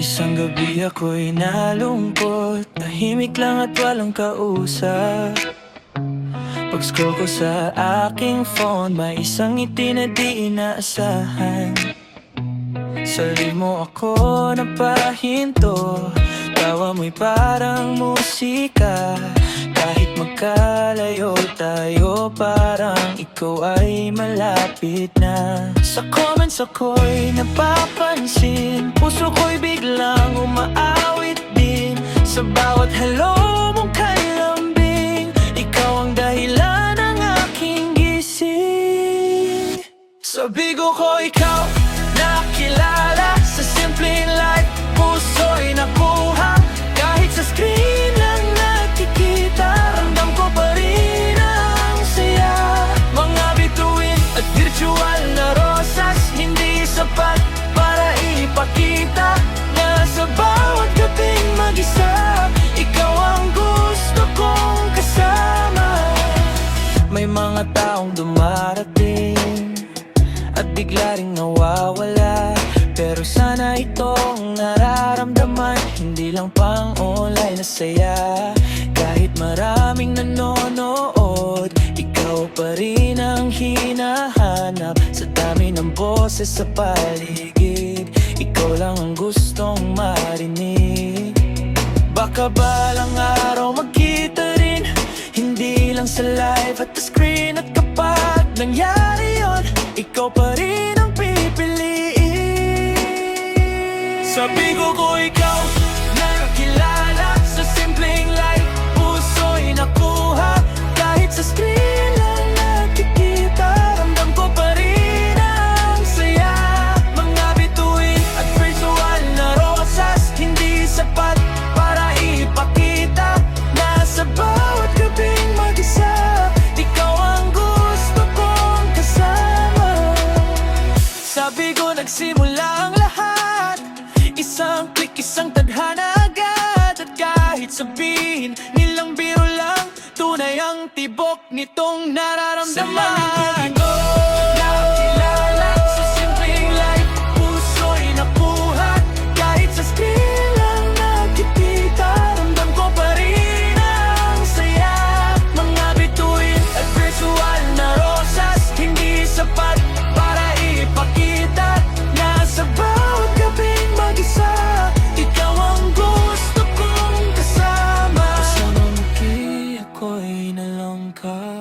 Isang gabi ako'y nalungkot, tahimik lang at walang kausap. Pag-scroll ko sa aking phone, may isang ngiti na di inaasahan. Sa live mo ako napahinto, tawa mo'y parang musika. Kahit magkalayo tayo, parang ikaw ay malapit na. Sa comments ako'y napapansin, puso ko'y biglang umaawit din. Sa bawat hello mong kay lambing, ikaw ang dahilan ng aking gising. Sa bigo ko ikaw nakilala, sa simpleng life puso'y nakuha. Kahit sa screen lang nakikita, ramdam ko pa rin ang saya. Mga bituin at virtual na rosas, hindi sapat para ipakita na sa bawat gabing mag-isa, ikaw ang gusto kong kasama. May mga taong dumarating at bigla ring nawawala, pero sana itong nararamdaman hindi lang pang online na saya. Kahit maraming nanonood, ikaw pa rin ang hinahanap. Sa dami ng boses sa paligid, ikaw lang ang gustong marinig. Baka balang araw magkita rin, hindi lang sa live at the screen. At kapag nangyari yun, ikaw pa rin ang pipiliin. Sabi ko ikaw nakilala, sa simpleng life puso'y nakuha. Kahit sa screen lang nakikita, ramdam ko pa rin ang saya. Mga bituin at virtual na rosas, hindi sapat para ipakita na sa bawat gabing mag-isa, ikaw ang gusto kong kasama. Sabi ko nagsimula ang lahat, isang click, isang tadhana agad. At kahit sabihin nilang biro lang, tunay ang tibok nitong nararamdaman ko. Nakilala, sa simpleng life puso'y nakuha. Kahit sa screen lang nakikita, ramdam ko pa rin ang saya. Mga bituin at virtual na rosas, hindi sapat para ipakita na sa bawat gabing mag-isa, ikaw ang gusto kong kasama. Kasama mo ki, ako'y nalangka.